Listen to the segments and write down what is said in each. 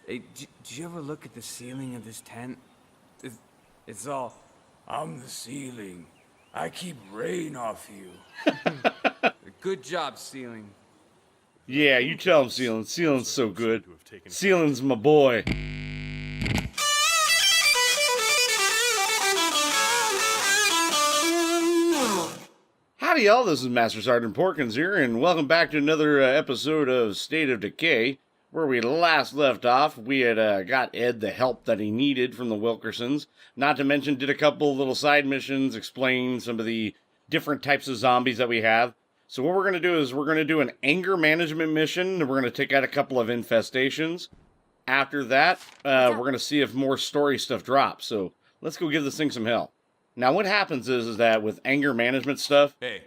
Hey, did you ever look at the ceiling of this tent? It's all, I'm the ceiling. I keep rain off you. Good job, ceiling. Yeah, you tell him, Ceiling. Ceiling's so good. Ceiling's my boy. Howdy y'all, this is Master Sergeant Porkins here, and welcome back to another episode of State of Decay. Where we last left off, we had got Ed the help that he needed from the Wilkersons. Not to mention, did a couple little side missions, explain some of the different types of zombies that we have. So what we're going to do is we're going to do an anger management mission, and we're going to take out a couple of infestations. After that, we're going to see if more story stuff drops. So let's go give this thing some help. Now what happens is that with anger management stuff... Hey,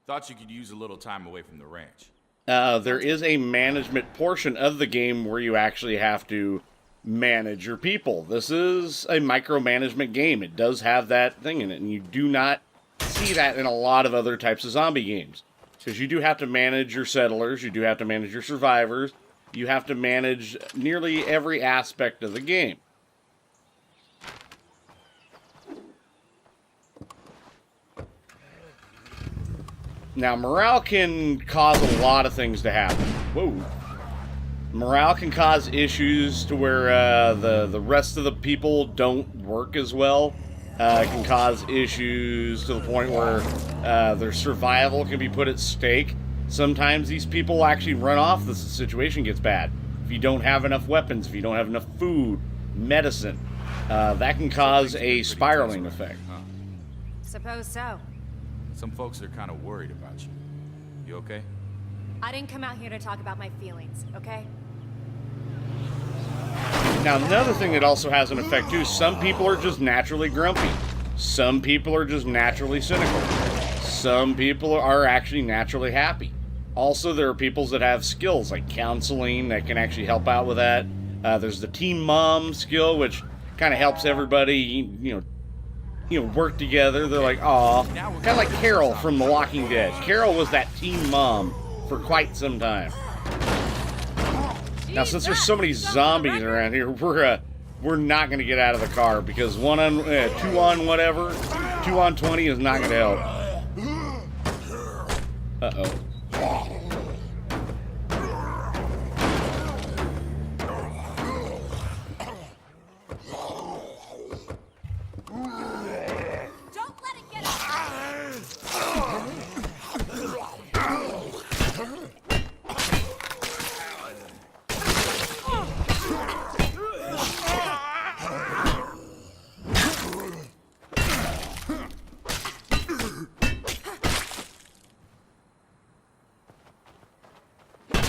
thought you could use a little time away from the ranch. There is a management portion of the game where you actually have to manage your people. This is a micromanagement game. It does have that thing in it, and you do not see that in a lot of other types of zombie games. Because you do have to manage your settlers, you do have to manage your survivors, you have to manage nearly every aspect of the game. Now, morale can cause a lot of things to happen. Whoa. Morale can cause issues to where the rest of the people don't work as well. It can cause issues to the point where their survival can be put at stake. Sometimes these people actually run off if the situation gets bad. If you don't have enough weapons, if you don't have enough food, medicine, that can cause a spiraling effect. Suppose so. Some folks are kind of worried about you. You okay? I didn't come out here to talk about my feelings, okay? Now, another thing that also has an effect, too, some people are just naturally grumpy. Some people are just naturally cynical. Some people are actually naturally happy. Also, there are people that have skills, like counseling, that can actually help out with that. There's the Team Mom skill, which kind of helps everybody, work together. They're like, aw, kind of like Carol from The Walking Dead. Carol was that Team Mom for quite some time. Now, since there's so many zombies around here, we're not going to get out of the car because 2 on whatever, 2 on 20 is not going to help. Uh-oh.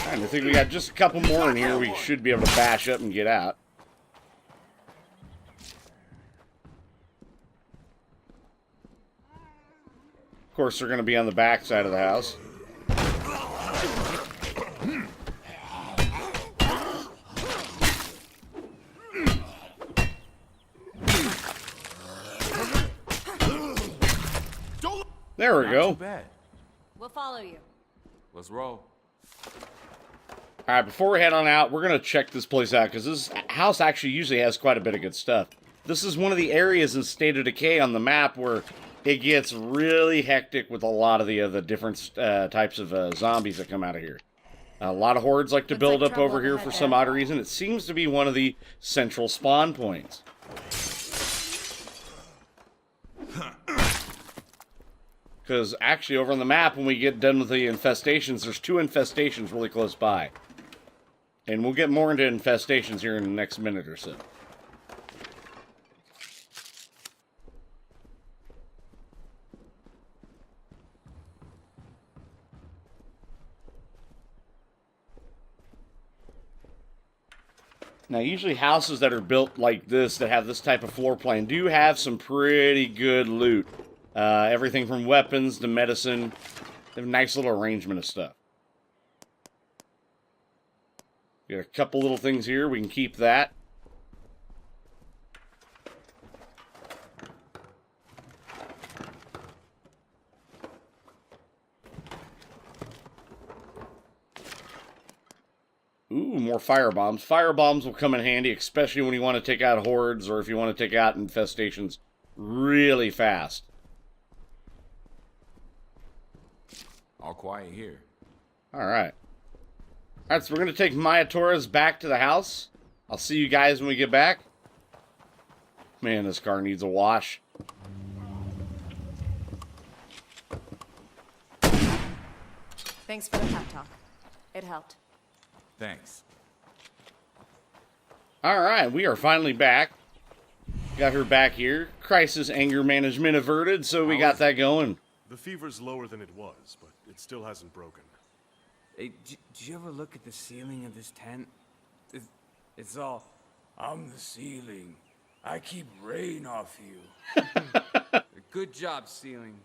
I think we got just a couple more in here. We should be able to bash up and get out. Of course, they're going to be on the back side of the house. There we go. Not too bad. We'll follow you. Let's roll. Alright, before we head on out, we're going to check this place out, because this house actually usually has quite a bit of good stuff. This is one of the areas in State of Decay on the map where it gets really hectic with a lot of the different types of zombies that come out of here. A lot of hordes like to build up over here for some odd reason. It seems to be one of the central spawn points. Because actually over on the map, when we get done with the infestations, there's 2 infestations really close by. And we'll get more into infestations here in the next minute or so. Now, usually houses that are built like this, that have this type of floor plan, do have some pretty good loot. Everything from weapons to medicine. They have a nice little arrangement of stuff. Got a couple little things here. We can keep that. more firebombs. Firebombs will come in handy, especially when you want to take out hordes or if you want to take out infestations really fast. All quiet here. Alright. Alright, so we're going to take Maya Torres back to the house. I'll see you guys when we get back. Man, this car needs a wash. Thanks for the pep talk. It helped. Thanks. Alright, we are finally back. Got her back here. Crisis anger management averted, so we got that going. The fever's lower than it was, but it still hasn't broken. Hey, did you ever look at the ceiling of this tent? It's all, I'm the ceiling. I keep rain off you. Good job, ceiling.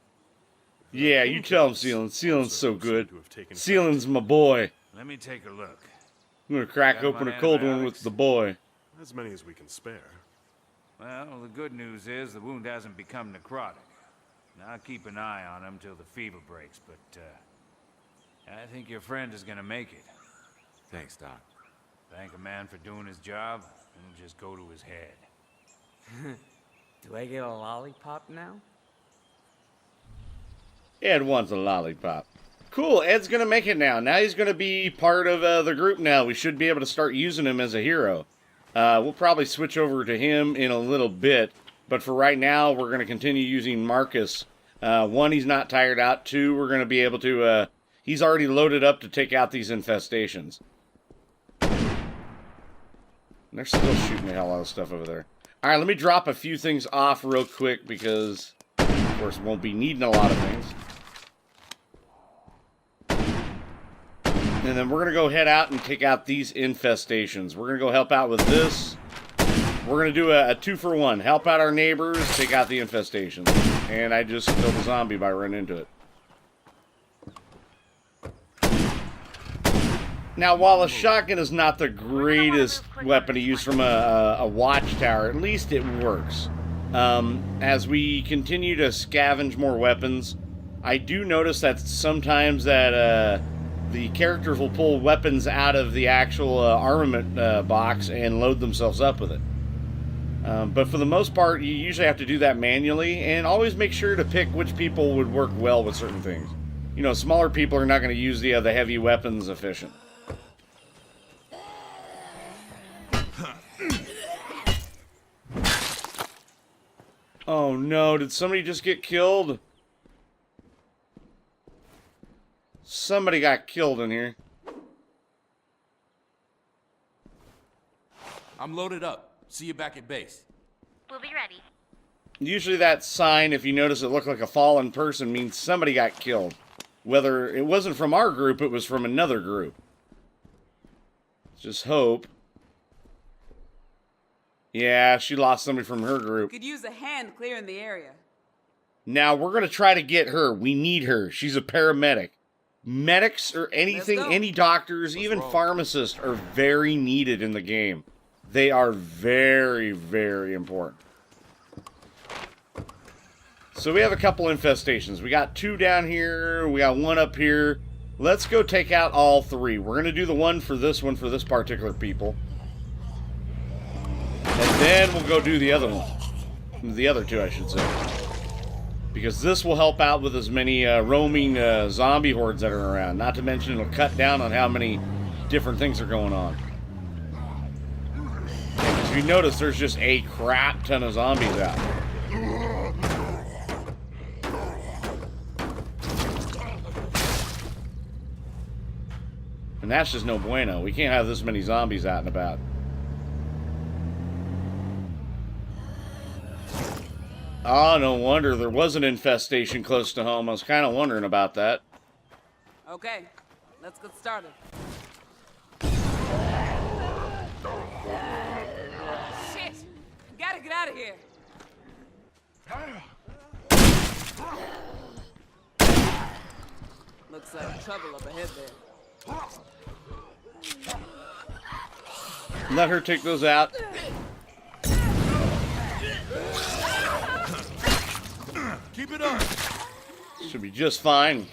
Yeah, you tell him, Sealand. Sealand's so good. Sealand's my boy. Let me take a look. I'm gonna crack open a cold one with the boy. As many as we can spare. Well, the good news is the wound hasn't become necrotic. Now, I'll keep an eye on him till the fever breaks, but I think your friend is gonna make it. Thanks, Doc. Thank a man for doing his job, and just go to his head. Do I get a lollipop now? Ed wants a lollipop. Cool, Ed's gonna make it now. Now he's gonna be part of the group now. We should be able to start using him as a hero. We'll probably switch over to him in a little bit, but for right now, we're gonna continue using Marcus. One, he's not tired out. Two, we're gonna be able to, he's already loaded up to take out these infestations. And they're still shooting the hell out of stuff over there. Alright, let me drop a few things off real quick because, of course, won't be needing a lot of things. And then we're going to go head out and take out these infestations. We're going to go help out with this. We're going to do a 2-for-1. Help out our neighbors, take out the infestations. And I just killed a zombie by running into it. Now, while a shotgun is not the greatest weapon to use from a watchtower, at least it works. As we continue to scavenge more weapons, I do notice that sometimes that the characters will pull weapons out of the actual armament box and load themselves up with it. But for the most part, you usually have to do that manually, and always make sure to pick which people would work well with certain things. You know, smaller people are not going to use the heavy weapons efficient. Oh no, did somebody just get killed? Somebody got killed in here. I'm loaded up. See you back at base. We'll be ready. Usually that sign, if you notice it looked like a fallen person, means somebody got killed. Whether it wasn't from our group, it was from another group. Just hope. Yeah, she lost somebody from her group. Could use a hand clearing the area. Now, we're going to try to get her. We need her. She's a paramedic. Medics or anything, any doctors, even pharmacists are very needed in the game. They are very, very important. So we have a couple infestations. We got 2 down here. We got 1 up here. Let's go take out all 3. We're going to do the one for this particular people. And then we'll go do the other one. The other 2, I should say. Because this will help out with as many roaming zombie hordes that are around. Not to mention it'll cut down on how many different things are going on. Because if you notice, there's just a crap ton of zombies out. And that's just no bueno. We can't have this many zombies out and about. Oh, no wonder there was an infestation close to home. I was kind of wondering about that. Okay, let's get started. Shit! Gotta get out of here. Looks like trouble up ahead there. Let her take those out. Keep it up. Should be just fine.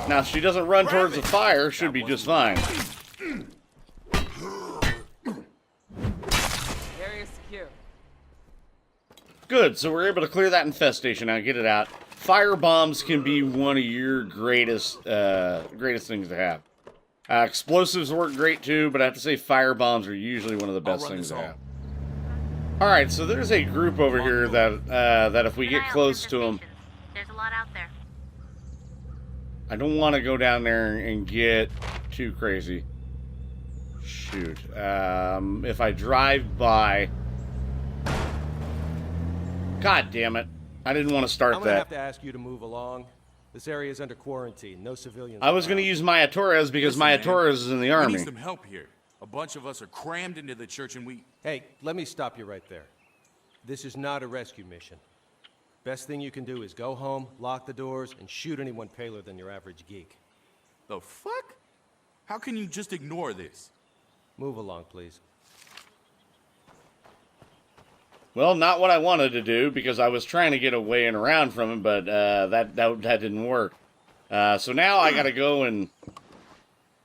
Now, if she doesn't run towards the fire, should be just fine. Area secure. Good, so we're able to clear that infestation out, get it out. Fire bombs can be one of your greatest things to have. Explosives work great too, but I have to say fire bombs are usually one of the best things to have. Alright, so there's a group over here that if we get close to them... There's a lot out there. I don't want to go down there and get too crazy. Shoot. If I drive by... God damn it. I didn't want to start I'm gonna that. have to ask you to move along. This area is under quarantine. No civilians. I was going to use Maya Torres because Maya Torres is in the We army. need some help here. A bunch of us are crammed into the church and we... Hey, let me stop you right there. This is not a rescue mission. Best thing you can do is go home, lock the doors, and shoot anyone paler than your average geek. The fuck? How can you just ignore this? Move along, please. Well, not what I wanted to do, because I was trying to get away and around from him, but that didn't work. So now I gotta go and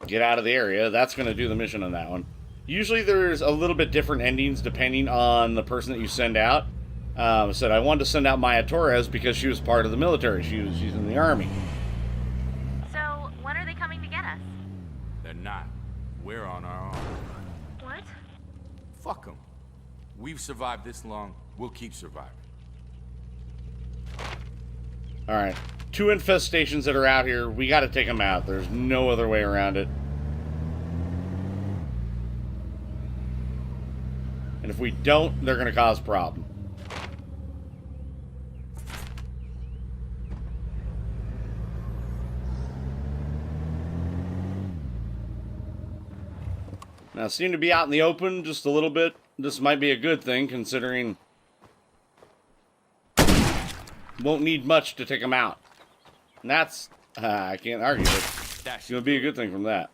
get out of the area. That's gonna do the mission on that one. Usually there's a little bit different endings depending on the person that you send out. I said I wanted to send out Maya Torres because she was part of the military. She's in the army. So, when are they coming to get us? They're not. We're on our own. What? Fuck them. We've survived this long. We'll keep surviving. Alright. 2 infestations that are out here. We gotta take them out. There's no other way around it. And if we don't, they're gonna cause a problem. Now, seem to be out in the open just a little bit. This might be a good thing, considering won't need much to take them out. And that's, I can't argue it. It's going to be a good thing from that.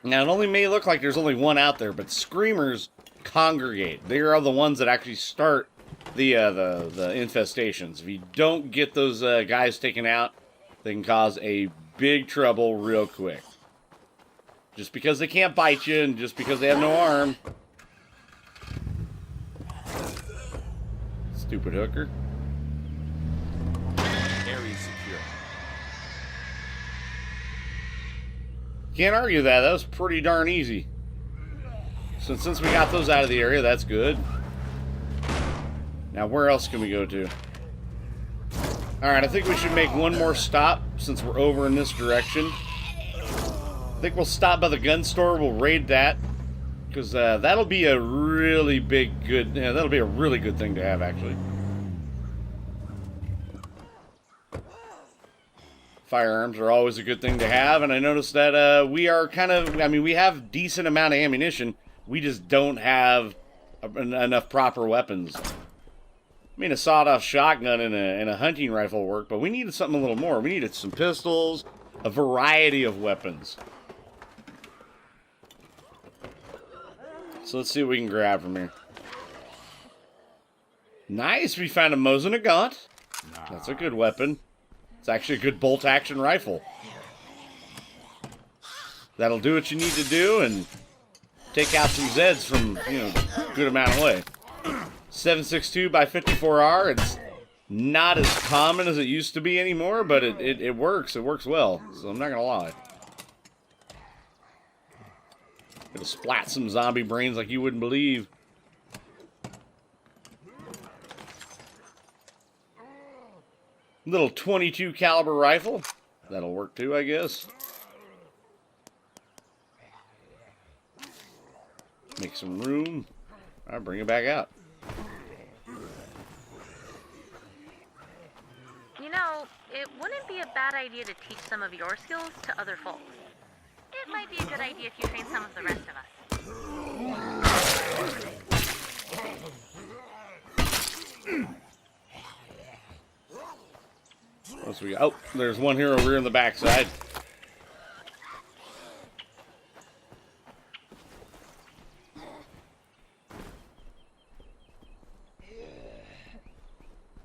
Now, it only may look like there's only one out there, but screamers congregate. They are the ones that actually start the infestations. If you don't get those guys taken out, they can cause a big trouble real quick. Just because they can't bite you and just because they have no arm. Stupid hooker. Area secure. Can't argue that. That was pretty darn easy. So since we got those out of the area, that's good. Now, where else can we go to? Alright, I think we should make one more stop since we're over in this direction. I think we'll stop by the gun store. We'll raid that. Because that'll be a really that'll be a really good thing to have, actually. Firearms are always a good thing to have, and I noticed that we are kind of, I mean, we have decent amount of ammunition. We just don't have enough proper weapons. I mean, a sawed-off shotgun and a hunting rifle work, but we needed something a little more. We needed some pistols, a variety of weapons. So let's see what we can grab from here. Nice, we found a Mosin Nagant. That's a good weapon. It's actually a good bolt-action rifle. That'll do what you need to do and take out some Zeds from, you know, a good amount of way. 7.62 by 54R. It's not as common as it used to be anymore, but it works. It works well, so I'm not gonna lie. It'll splat some zombie brains like you wouldn't believe. Little 22 caliber rifle. That'll work too, I guess. Make some room. I'll bring it back out. You know, it wouldn't be a bad idea to teach some of your skills to other folks. It might be a good idea if you train some of the rest of us. What else we got? Oh, there's one here over here on the backside.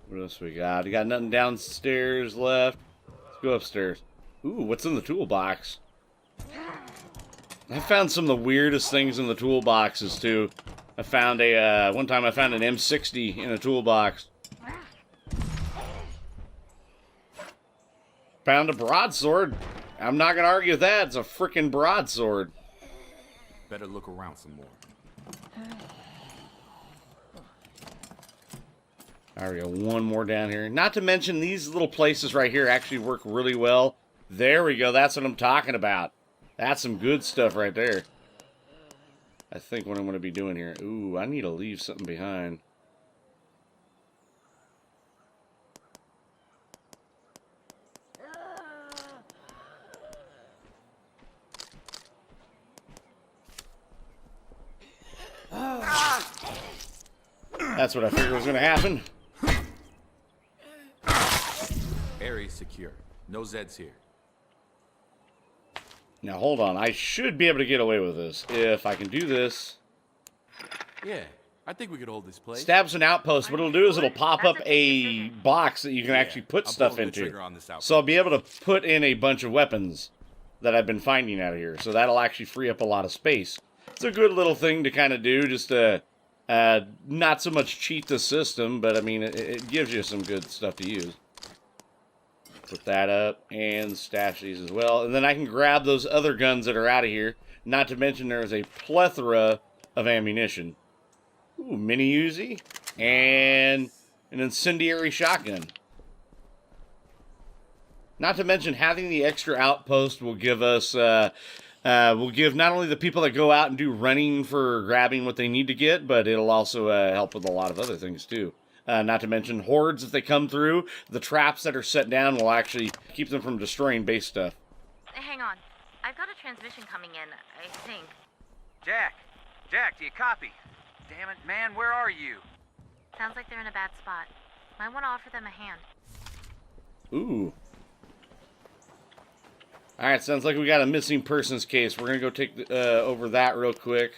What else we got? We got nothing downstairs left. Let's go upstairs. Ooh, what's in the toolbox? I found some of the weirdest things in the toolboxes, too. I found one time I found an M60 in a toolbox. Found a broadsword. I'm not gonna argue with that. It's a freaking broadsword. Better look around some more. There we go. One more down here. Not to mention these little places right here actually work really well. There we go. That's what I'm talking about. That's some good stuff right there. I think what I'm going to be doing here. Ooh, I need to leave something behind. That's what I figured was going to happen. Area's secure. No Zeds here. Now, hold on. I should be able to get away with this. If I can do this. Yeah, I think we could hold this place. Stabs an outpost. What it'll do is it'll pop up a box that you can actually put stuff into. So I'll be able to put in a bunch of weapons that I've been finding out of here. So that'll actually free up a lot of space. It's a good little thing to kind of do. Just to not so much cheat the system, but I mean, it gives you some good stuff to use. Put that up and stash these as well. And then I can grab those other guns that are out of here. Not to mention there's a plethora of ammunition. Ooh, mini Uzi and an incendiary shotgun. Not to mention having the extra outpost will give us, will give not only the people that go out and do running for grabbing what they need to get, but it'll also help with a lot of other things too. Not to mention hordes if they come through. The traps that are set down will actually keep them from destroying base stuff. Hang on. I've got a transmission coming in, I think. Jack, do you copy? Damn it, man, where are you? Sounds like they're in a bad spot. Might want to offer them a hand. Ooh. Alright, sounds like we got a missing persons case. We're going to go take over that real quick.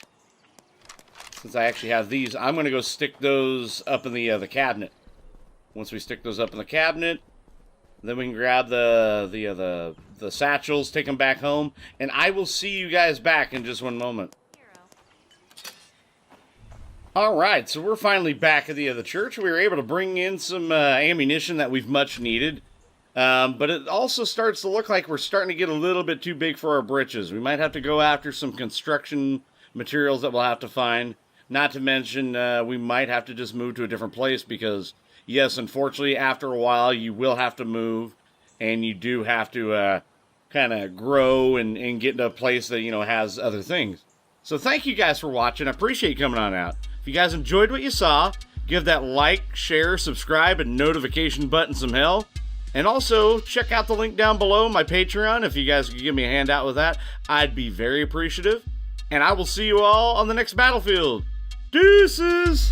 Since I actually have these, I'm going to go stick those up in the cabinet. Once we stick those up in the cabinet, then we can grab the satchels, take them back home, and I will see you guys back in just one moment. Alright, so we're finally back at the church. We were able to bring in some ammunition that we've much needed. But it also starts to look like we're starting to get a little bit too big for our britches. We might have to go after some construction materials that we'll have to find. Not to mention, we might have to just move to a different place because, yes, unfortunately, after a while, you will have to move. And you do have to kind of grow and get into a place that, has other things. So thank you guys for watching. I appreciate you coming on out. If you guys enjoyed what you saw, give that like, share, subscribe, and notification button some hell. And also, check out the link down below, my Patreon. If you guys could give me a hand out with that, I'd be very appreciative. And I will see you all on the next battlefield. Deuces!